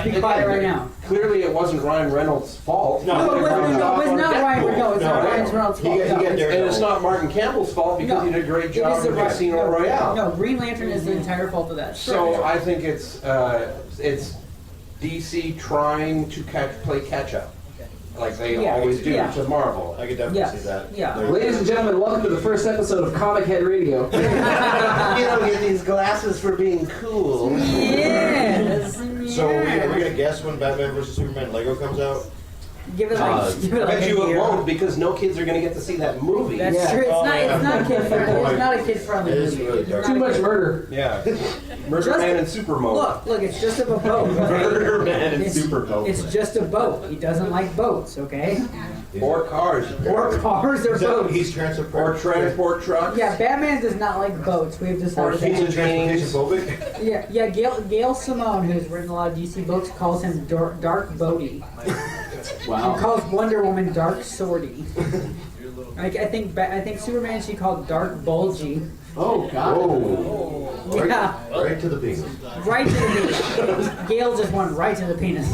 Just be quiet right now. Clearly, it wasn't Ryan Reynolds' fault. No, it was not Ryan Reynolds' fault. And it's not Martin Campbell's fault because he did a great job in Casino Royale. No, Green Lantern is the entire fault of that. So I think it's DC trying to play catch up. Like they always do to Marvel. I could definitely see that. Yeah. Ladies and gentlemen, welcome to the first episode of Comic-Head Radio. You don't get these glasses for being cool. Yes. So are we going to guess when Batman vs. Superman Lego comes out? Give it I bet you it won't because no kids are going to get to see that movie. That's true. It's not kid friendly. It's not a kid friendly movie. Really dark. Too much murder. Yeah. Murder Man in super mode. Look, it's just a boat. Murder Man in super mode. It's just a boat. He doesn't like boats, okay? Or cars. Or cars or boats. He's transport. Or transport trucks. Yeah, Batman does not like boats. We've decided that. He's transportation phobic. Yeah. Gail Simone, who's written a lot of DC books, calls him Dark Boaty. Wow. She calls Wonder Woman Dark Swordy. I think Superman she called Dark Bulgy. Oh, God. Whoa. Yeah. Right to the penis. Right to the penis. Gail just went right to the penis.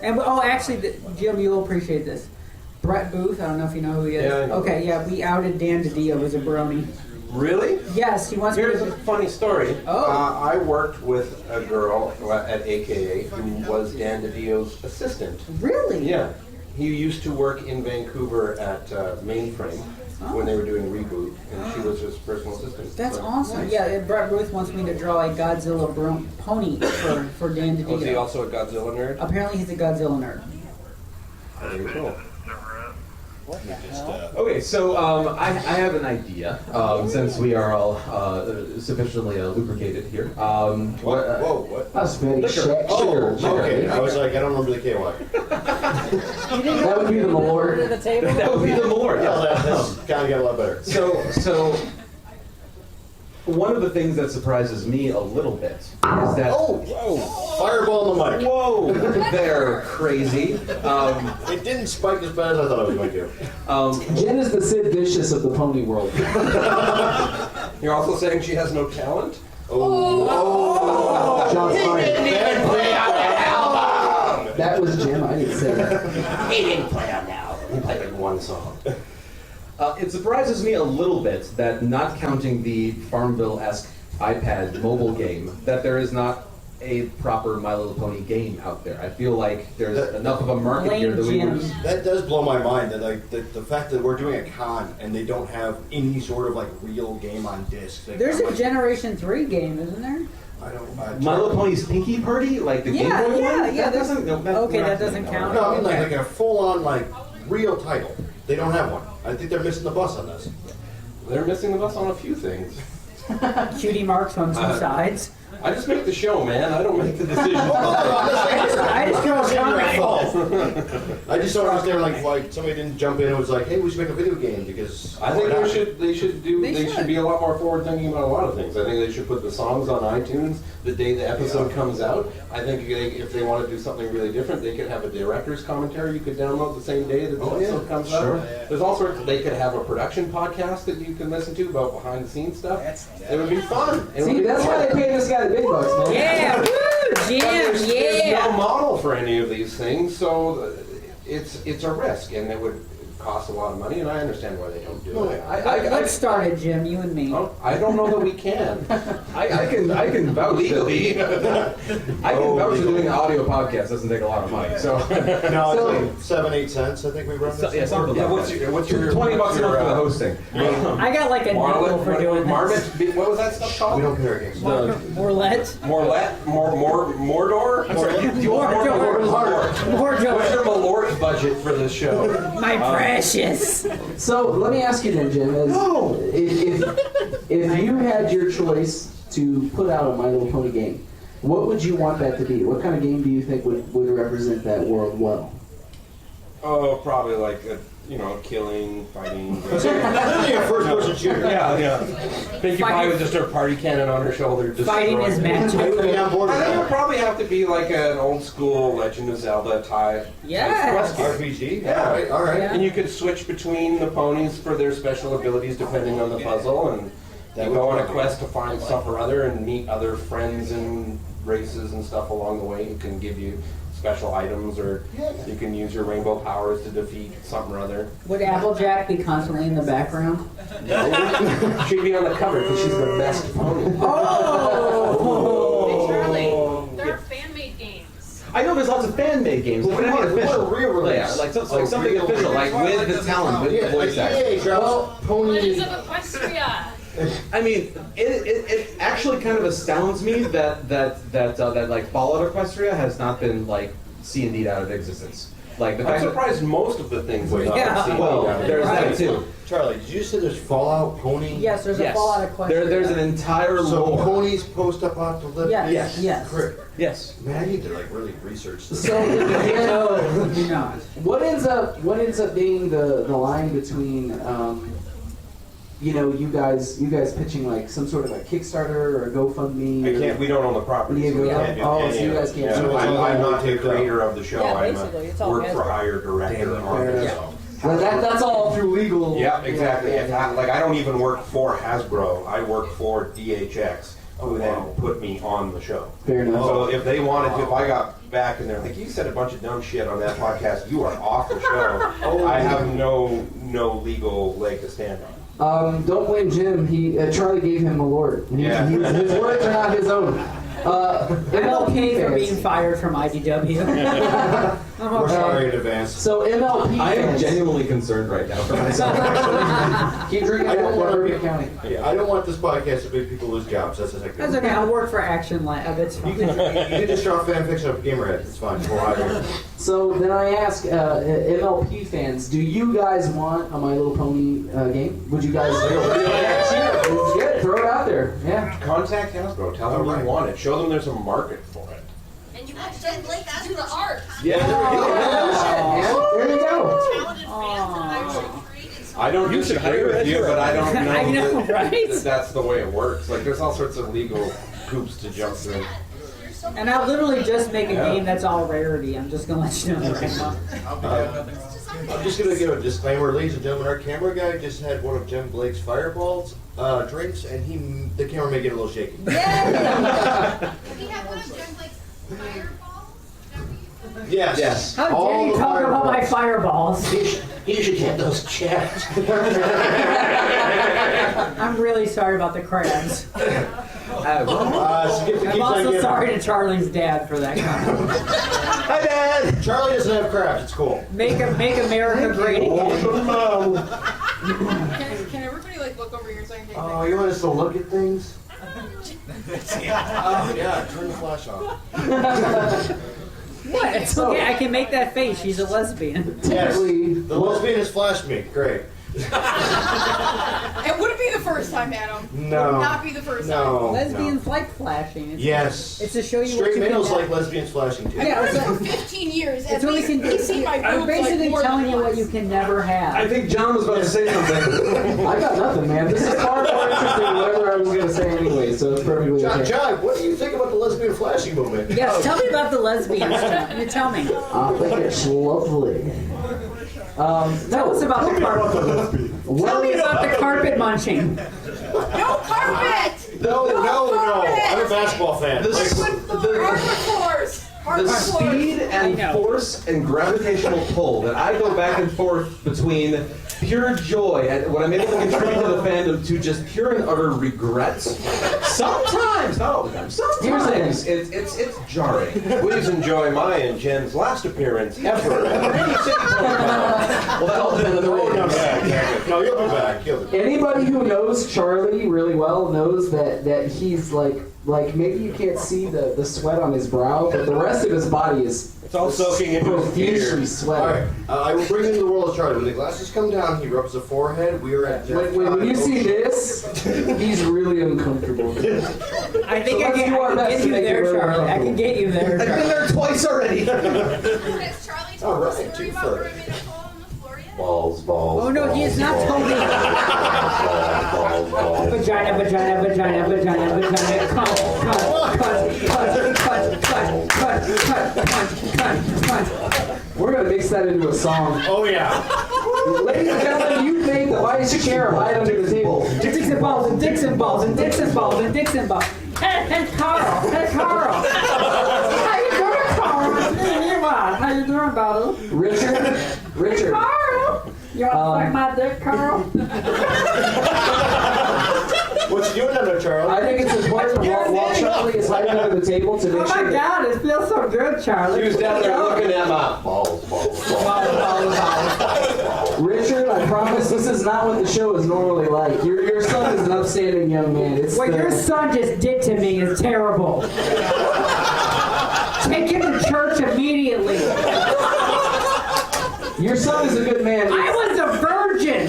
And actually, Jim, you'll appreciate this. Brett Booth, I don't know if you know who he is. Yeah, I know. Okay, yeah, we outed Dan DiDio as a brony. Really? Yes, he wants Here's me a to... funny story. Oh. I worked with a girl at AKA who was Dan DiDio's assistant. Really? Yeah. He used to work in Vancouver at Mainframe when they were doing Reboot, and she was his personal assistant. That's awesome. Nice. Yeah, Brett Booth wants me to draw a Godzilla pony for Dan DiDio. Was he also a Godzilla nerd? Apparently he's a Godzilla nerd. Very cool. Okay, so I have an idea, since we are all sufficiently lubricated here. What? That's very Liquor. Okay. I was like, I don't remember the KY. That would be the Malort. That would be the Malort, Yeah, yeah. that's kind of got a lot better. So one of the things that surprises me a little bit is that... Fireball on the mic. Whoa! They're crazy. It didn't spike as bad as I thought it was going to. Jenn is the Sid Vicious of the pony world. You're also saying she has no talent? John's fine. Bad play on the album! That was Jim. I didn't say that. He didn't play on now. He played like one song. It surprises me a little bit that, not counting the Farmville-esque iPad mobile game, that there is not a proper My Little Pony game out there. I feel like there's enough of a market here that we would... That does blow my mind, that like the fact that we're doing a con and they don't have any sort of like real game on disc. There's a Generation 3 game, isn't there? I don't. My Little Pony's Pinky Party, like the Game Boy one. Yeah. That doesn't. No, That doesn't count. No, I mean like a full-on like real title. They don't have one. I think they're missing the bus on this. They're missing the bus on a few things. Cutie marks on two sides. I just make the show, man. I don't make the decisions. I just go I just don't understand like somebody didn't jump in and was like, hey, we should make a video game because I think they should be a lot more forward thinking about a lot of things. I think they should put the songs on iTunes the day the episode comes out. I think if they want to do something really different, they could have a director's commentary you could download the same day that the episode comes out. There's all sorts. They could have a production podcast that you can listen to about behind the scenes stuff. It would be fun. See, that's why they pay this guy the big bucks, man. Yeah, woo, Jim, There's no model for any of these things, so it's a risk, and it would cost a lot of money, and I understand why they don't do it. Let's start it, Jim, you and me. I don't know that we can. I can vouch Legally. I can vouch that doing an audio podcast doesn't take a lot of money. So No, it's like 7-8 cents. I think we run this. yeah, something like What's your $20 a month for the hosting. I got like a nickel for doing Marmot? this. What was that stuff called? We don't care against Morlet? Mordor? Mordor. What's your Malort budget for this show? My precious. So let me ask you then, Jim. If you had your choice to put out a My Little Pony game, what would you want that to be? What kind of game do you think would represent that world well? Oh, probably like killing, fighting. That's only a first-person shooter. Yeah. Pinkie Pie with just her party cannon on her shoulder. Fighting is magic. I would be on board with I think it would that. probably have to be like an old school Legend of Zelda type. Yes. RPG? Yeah. All right. Yeah. And you could switch between the ponies for their special abilities depending on the puzzle, and you go on a quest to find stuff or other and meet other friends and races and stuff along the way. It can give you special items, or you can use your rainbow powers to defeat something or other. Would Applejack be constantly in the background? She'd be on the cover because she's the best pony. Oh! Hey, Charlie, there are fan-made games. I know there's lots of fan-made games, but anything official. real release. Yeah, like something real official, like with the talent, with the voice actor. EA drops Legends Pony. of Equestria. I mean, it actually kind of astounds me that like Fallout Equestria has not been like C&D'd out of existence. Like the I'm fact that, surprised most of the things have Yeah. not seen well, down there's there. that too. Charlie, did you say there's Fallout Pony? Yes, there's a Yes. Fallout question. There's an entire So lore. ponies post-apocalyptic? Yes, yes. Great. Yes. Man, I need to like really research this. So No, you not. what ends up being the line between you guys pitching like some sort of a Kickstarter or a GoFundMe? We don't own the property, so we Yeah. can't do Oh, any so you of guys it. can't Yeah, do it. I'm not the creator of the show. Yeah, I'm basically, it's a all work for Hasbro. hire director on Fair it. enough. So. Well, that's all through legal. Yeah, exactly. Yeah. Like I don't even work for Hasbro. I work for DHX, who Oh, then wow. put me on the show. Fair enough. So if they wanted to, if I got back and they're like, you said a bunch of dumb shit on that podcast, you are off the show. I have no legal leg to stand on. Don't blame Jim. Charlie gave him a lord. Yeah. His words are not his own. I'm okay for being fired from IDW. I'm We're okay. sorry in advance. So MLP I am fans, genuinely concerned right now for myself. keep drinking I that don't want Bourbon to. County. I don't want this podcast to make people lose jobs. That's the second. That's okay. I'll work for Action Lab. It's You fine. can just draw fan fiction of Gamerhead. It's fine. We'll hire you. So then I ask MLP fans, do you guys want a My Little Pony game? Would you guys? Yeah, good. Throw it out there. Yeah. Contact Hasbro. Tell them Alright. you want it. Show them there's a market for it. And you have Jenn Blake to do the art. Yeah. There you go. Talented fans that actually created something. I don't You should disagree hire with you, Ezra. but I don't know, I know, right? that that's the way it works. Like there's all sorts of legal hoops to jump through. You're so And I'll literally just make a Yeah. game that's all rarity. I'm just gonna let you know right now. I'm just going to give a disclaimer, ladies and gentlemen. Our camera guy just had one of Jen Blake's fireballs drinks, and the camera may get a little shaky. Can we have one of Jenn Blake's fireballs? Yes. Yes. How All dare you the talk about my fireballs. fireballs? You should get those checked. I'm really sorry about the crabs. Skip the I'm keeps on also giving. sorry to Charlie's dad for that comment. Hi, Dad. Charlie doesn't have crabs. It's cool. Make America great again. Can everybody like look over here so I can take Oh, you want us to look at things? Oh, yeah. Turn the flash on. What? It's okay. I can make that face. She's a lesbian. Yes. Typically, The lesbian has flashed me. Great. It wouldn't be the first time, Adam. No. It would not be the first No. Lesbians like flashing. It's, Yes. It's to show you what Straight you can males have. like lesbians flashing too. time. Yeah, I've it's been like- for 15 years. It's At what we least can you've seen my I'm boobs, like, basically more than telling you what once. you can never have. I think John was about to say something. I got nothing, man. This is far more interesting than whatever I was going to say anyway, so it's perfectly okay. John, what do you think about the lesbian flashing movement? Yes, tell me about the lesbians. You tell me. I think it's lovely. Tell us about the carpet. Tell me about the carpet munching. No carpet! No. I'm a basketball fan. The, Hardwood floors! the Hardwood floors! speed and know. force and gravitational pull that I go back and forth between pure joy at what I'm able to contribute to the fandom to just pure and utter regret. Sometimes, not all the time. Sometimes it's jarring. Please enjoy my and Jen's last appearance ever. Well, that all depends on the ratings. No, you'll be back. Anybody who knows Charlie really well knows that he's like maybe you can't see the sweat on his brow, but the rest of his body is It's all soaking into his profusely beard. sweating. Alright, I will bring into the world of Charlie. When the glasses come down, he rubs the forehead. We are at When you see this, he's really uncomfortable. I think So I let's can, do our I best can get to you make it there, really Charlie. I can get you there, I've been Charlie. there twice already. Has Charlie told Alright, the story too about far. where I made a hole in the floor yet? Balls. Oh no, he has not told me. Vagina, vagina, vagina, vagina, vagina. Cut. We're gonna mix that into a song. Oh, yeah. Ladies and gentlemen, you made the vice chair right under the table. Dixon balls and Dixon balls and Dixon balls and Dixon balls. Hey, Carl. Hey, Carl. How you doing, Carl? How you doing, Bottle? Richard. Carl. You want to suck my dick, Carl? What you doing down there, Charlie? I think it's important while Charlie is hiding under the table to Oh make sure my that God, it feels so good, Charlie. He was down there looking at my balls. Richard, I promise this is not what the show is normally like. Your son is an upstanding young man. It's What the- your son just did to me is terrible. Take him to church immediately. Your son is a good man. I was a virgin.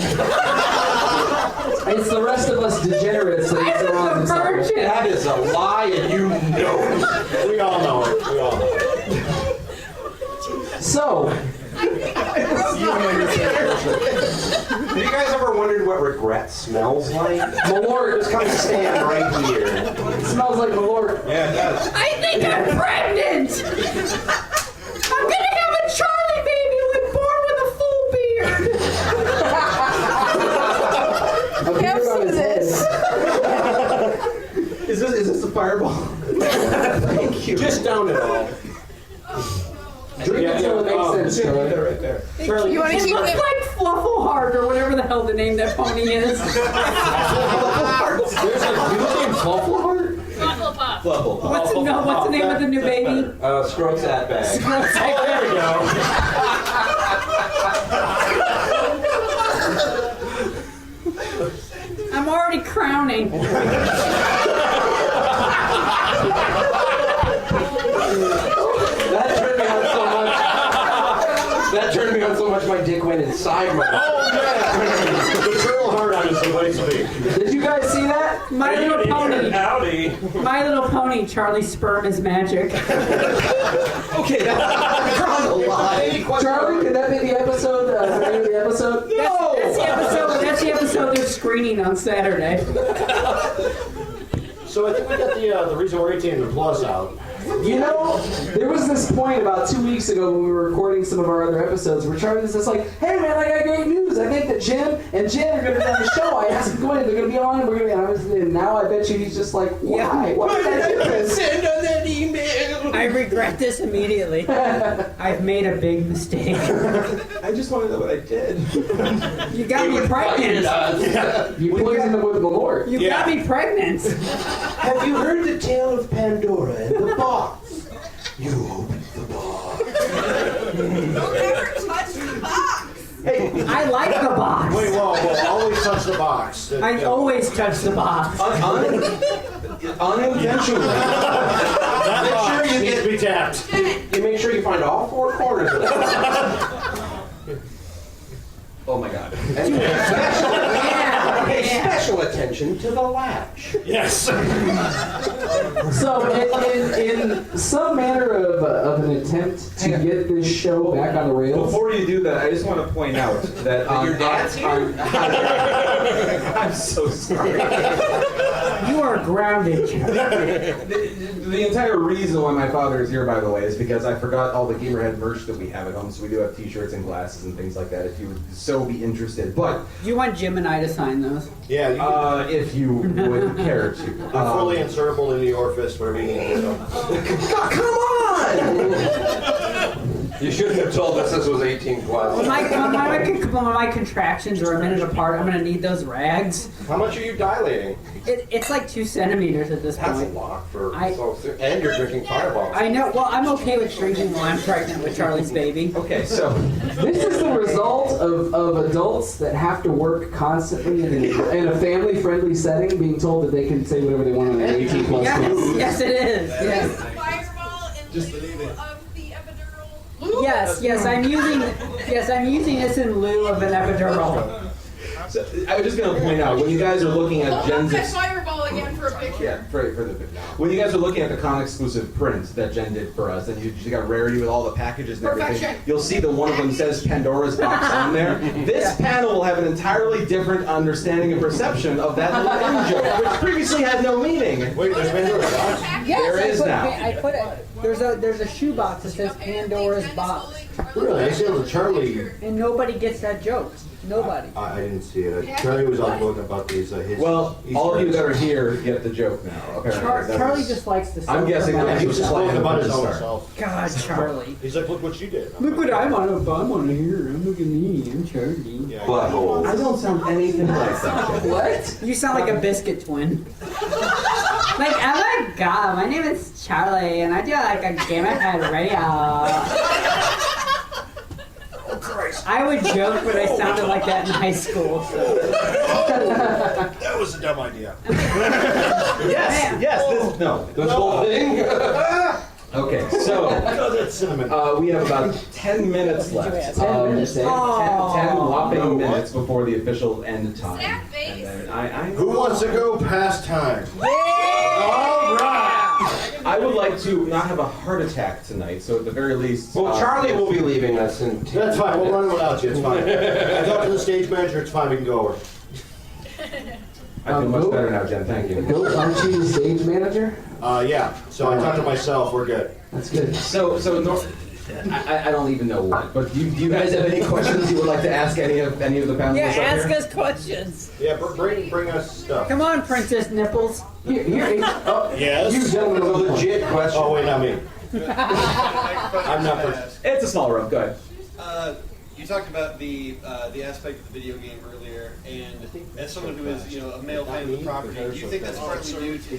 It's the rest of us degenerates that I he's around was a himself. virgin. That is a lie, and you know it. We all know it. We all know it. So, Have you guys ever wondered what regret smells like? Malort Just come stand right here. smells like Malort. Yeah, it does. I think I'm pregnant. I'm gonna have a Charlie baby who's born with a full beard. Have some of this. Is this a fireball? Thank you. Just down it all. Drink it till it makes sense, Charlie. Right there. Charlie, You want to It keep looks it? like Fluffleheart or whatever the hell the name that pony is. There's a new name, Fluffleheart? Flufflepuff. What's the name of the new baby? Scrubs that bag. There we go. I'm already crowning. That turned me on so much. That turned me on so much my dick went inside my. Oh, yeah. The turtle heart on is the way to be. did you guys see that? My Little Pony. Howdy. My Little Pony. Charlie's sperm is magic. Okay, that's on the line. Charlie, could that be the episode? The name of the episode? That's the episode. That's the episode they're screening on Saturday. So I think we got the reason we're 18 and the plus out. You know, there was this point about 2 weeks ago when we were recording some of our other episodes where Charlie was just like, hey man, I got great news. I think that Jim and Jenn are going to be on the show. I asked them to go in. They're going to be on and we're going to be on. And now I bet you he's just like, why? Why did I do this? Send on that email. I regret this immediately. I've made a big mistake. I just want to know what I did. You got me pregnant. You poisoned him with Malort. You got me pregnant. Have you heard the tale of Pandora and the box? You opened the box. Don't ever touch the box. Hey, I like the box. Wait, whoa. Always touch the box. I always touch the box. Unintentionally. That Make box sure you needs get- to be tapped. you make sure you find all four corners of that. Oh my god. And pay Yeah. special attention to the latch. Yes. So, in some manner of an attempt to get this show back on the rails, Before you do that, I just want to point out that your dad's here? I'm so sorry. You are grounded. The entire reason why my father is here, by the way, is because I forgot all the Gamerhead merch that we have at home. So we do have T-shirts and glasses and things like that. If you would so be interested, but Do you want Jim and I to sign those? Yeah, you can if you would care to, fully insertable into your fist, whatever you need to do. come on! You shouldn't have told us this was 18 plus. When my contractions are a minute apart, I'm gonna need those rags. How much are you dilating? It's like 2 centimeters at this That's a point. lot for I- so soon. And you're drinking Fireballs. I know. Well, I'm okay with drinking while I'm pregnant with Charlie's baby. Okay, so this is the result of adults that have to work constantly in a family-friendly setting, being told that they can say whatever they want on an 18 plus. Yes, it is. Yes. Fireball in lieu of the epidural. Yes, I'm using this in lieu of an epidural. So, I was just going to point out, when you guys are looking at Hold up Jen's... that fireball again for a picture. Yeah, for the when you guys are looking at the con exclusive print that Jenn did for us, and you got Rarity with all the packages and everything, Perfection. you'll see the one of them says Pandora's box on there. This panel will have an entirely different understanding and perception of that little angel, which previously had no meaning. Wait, there's been a box? Yes, There is now. I put it. There's a shoebox that says Pandora's box, Really? I see the Charlie. and nobody gets that joke. Nobody. I didn't see it. Charlie was on book about these. His Well, Easter all of you eggs. that are here get the joke now. Apparently, Charlie just likes to. I'm guessing Yeah, that he was just talking about his own Start. self. God, Charlie. He's like, look what you did. Look what I'm on a bum on here. Look at me. I'm Charlie. Yeah, Butthole. I don't sound anything like that. What? You sound like a biscuit twin. Like, oh my god, my name is Charlie, and I do like a Gamerhead radio. I would joke, but I sounded like that in high school. So. That was a dumb idea. This whole thing. Okay, so No, that's cinnamon. we have about 10 minutes left. 10 minutes, eh? 10 whopping Oh, minutes before the official end time. Snack face. And then I Who wants to go past time? All right. I would like to not have a heart attack tonight, so at the very least. Well, Charlie will be leaving us in 10 That's fine. We'll minutes. run without you. It's fine. I talked to the stage manager. It's fine. We can go over. I feel much better now, Jen. Thank you. Bill, aren't you the stage manager? Yeah. So I talked to myself. We're good. That's good. I don't even know what, but do you guys have any questions you would like to ask any of the panelists Yeah, up ask here? us questions. Yeah. Bring us stuff. Come on, Princess Nipples. Here, oh, Yes. you gentlemen A are legit question. Oh wait, not me. I'm not. It's a small room. Go ahead. You talked about the aspect of the video game earlier, and as someone who is a male fan of the property, do you think that's partly due to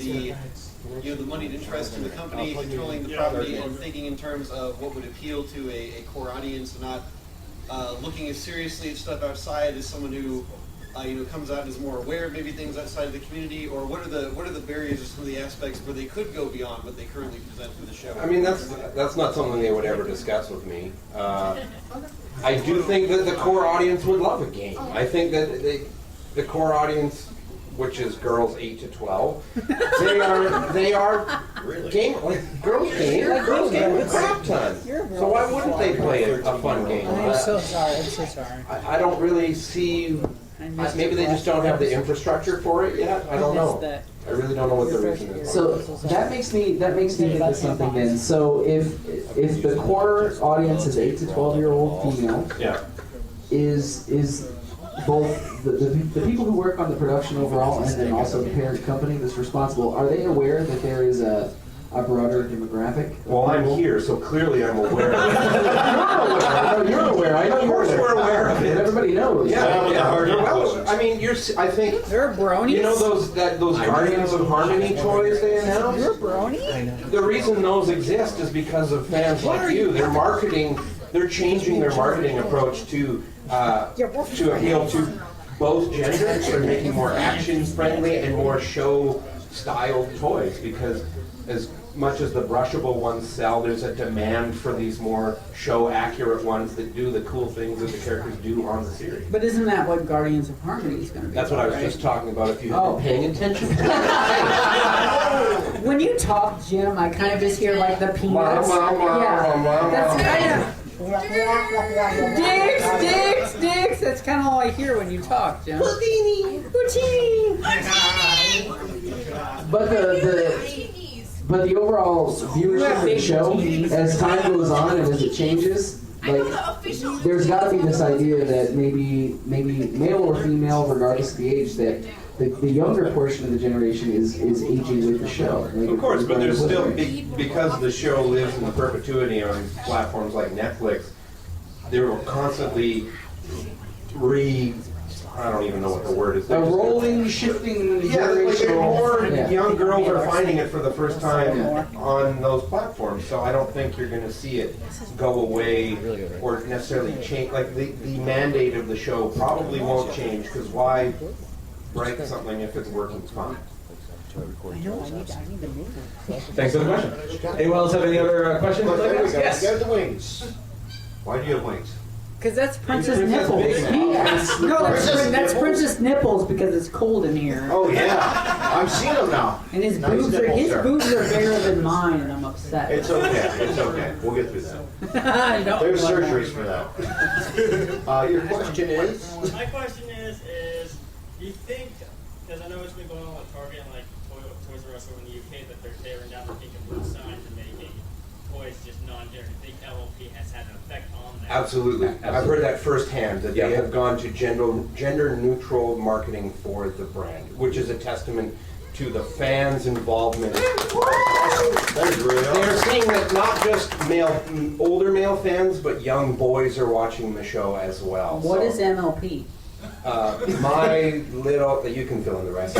the moneyed interest in the company controlling the property and thinking in terms of what would appeal to a core audience, and not looking as seriously at stuff outside as someone who comes out and is more aware of maybe things outside of the community, or what are the barriers or some of the aspects where they could go beyond what they currently present through the show? I mean, that's not something they would ever discuss with me. I do think that the core audience would love a game. I think that the core audience, which is girls 8 to 12, they are game girls game a crap ton. So why wouldn't they play a fun game? I'm so sorry. I'm so sorry. I don't really see. Maybe they just don't have the infrastructure for it yet. I don't know. I really don't know what the reason is. So that makes me think of something then. So if the core audience is 8 to 12-year-old female, Yeah. is both the people who work on the production overall and then also the parent company that's responsible, are they aware that there is a broader demographic? Well, I'm here, so clearly I'm aware of it. You're aware. I know Of course we're aware of it. Everybody knows. Yeah, with the hard well, I mean, I think, They're bronies. you know those Guardians of Harmony toys they announced? You're brony? The reason those exist is because of fans like you. They're changing their marketing approach to appeal to both genders. They're making more action friendly and more show styled toys, because as much as the brushable ones sell, there's a demand for these more show accurate ones that do the cool things that the characters do on the series. But isn't that what Guardians of Harmony is going to be? That's what I was right? just talking about, if you had been paying attention. When you talk, Jim, I kind of just hear like the peanuts. That's kind of. Dicks. That's kind of all I hear when you talk, Jim. Houdini. But the overall viewership of the show, as time goes on and as it changes, like there's got to be this idea that maybe male or female, regardless of the age, that the younger portion of the generation is aging with the show. Like, Of course, but there's still, because the show lives in the perpetuity on platforms like Netflix, they're constantly I don't even know what the word is. a rolling, shifting Yeah, like more Yeah. young girls are finding it for the first time on those platforms, so I don't think you're going to see it go away or necessarily change. Like the mandate of the show probably won't change, because why break something if it's working fine? Thanks for the question. Anyone else have any other questions? Yes. Get the wings. Why do you have wings? Because that's Princess Princess Nipples. Big Yes. No, that's Princess Nipples because it's cold in here. Oh yeah, I'm seeing them now. And his Nice boobs nipples, sir. are bigger than mine, and I'm upset. It's okay. We'll get through that. No, There's surgeries for that. Your question is? My question is do you think, because I know it's been going on with Target and like Toys R Us over in the UK, that they're tearing down the Pink and Blue signs and making voice, just non-gender. Do you think LLP has had an effect on that? Absolutely. I've heard that firsthand, that they Yeah. have gone to gender neutral marketing for the brand, which is a testament to the fans' involvement. That is really They're awesome. seeing that not just older male fans, but young boys are watching the show as well. What So, is MLP? My little, you can fill in the rest.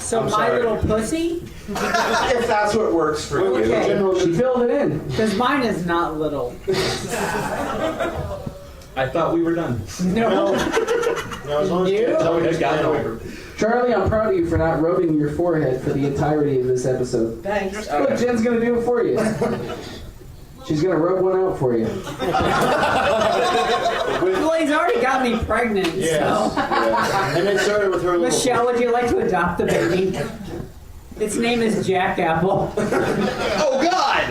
So I'm my sorry. little pussy? If that's what works for you. Okay. She filled it in. Because mine is not little. I thought we were done. No. No, as long as you tell me I to got it stand over. over. Charlie, I'm proud of you for not rubbing your forehead for the entirety of this episode. Thanks. Look, Jen's gonna do it for you. She's gonna rub one out for you. Well, he's already got me pregnant, Yes. so. Yeah. And it started with her little. Michelle, would you like to adopt the baby? Its name is Jack Apple. Oh God!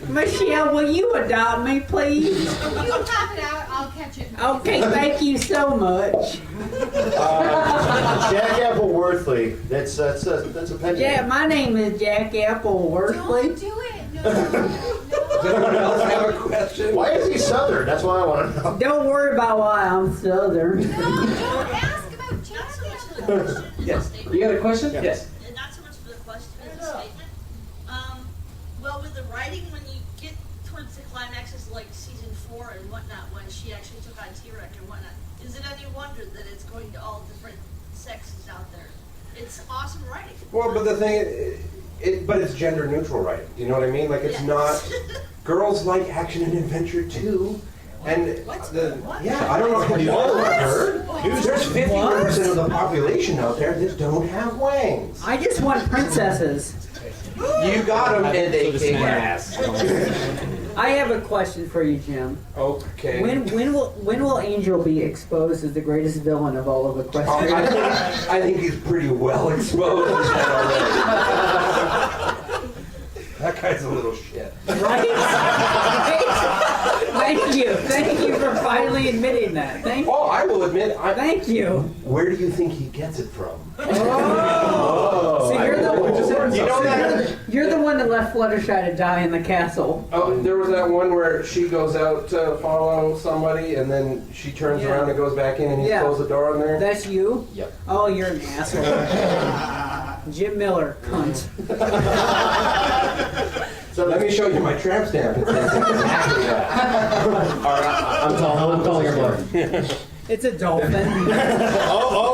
Michelle, will you adopt me, please? You pop it out, I'll catch it. Okay, thank you so much. Jack Apple Worthley. That's a pen Yeah, name. my name is Jack Apple Don't Worthley. do it. No. Does anyone else have a question? Why is he Southern? That's what I want to know. Don't worry about why I'm Southern. No, don't ask about Jack Apple. Yes. You got a question? Yes. And not so much for the question as a statement. Well, with the writing, when you get towards the climaxes like season 4 and whatnot, when she actually took on T-Rex and whatnot, is it any wonder that it's going to all different sexes out there? It's awesome writing. Well, but the thing, but it's gender neutral writing. Do you know what I mean? Like, it's Yes. not. Girls like action and adventure too. And What? yeah, I don't know if you all heard. There's 50% of the population out there that don't have wangs. I just want princesses. You got them, and they kick ass. I have a question for you, Jim. Okay. When will Angel be exposed as the greatest villain of all of Equestria? I think he's pretty well exposed already. That guy's a little shit. Right? Thank you for finally admitting that. Thank you. Oh, I will admit, Thank you. where do you think he gets it from? So you're the one that left Fluttershy to die in the castle. Oh, there was that one where she goes out to follow somebody, and then she turns Yeah. around and goes back in, and he Yeah. closed the door on there. That's you? Yep. Oh, you're an asshole. Jim Miller, cunt. So let me show you my tramp stamp. It says exactly that. All right, I'm calling your bluff. It's a dolphin. Oh,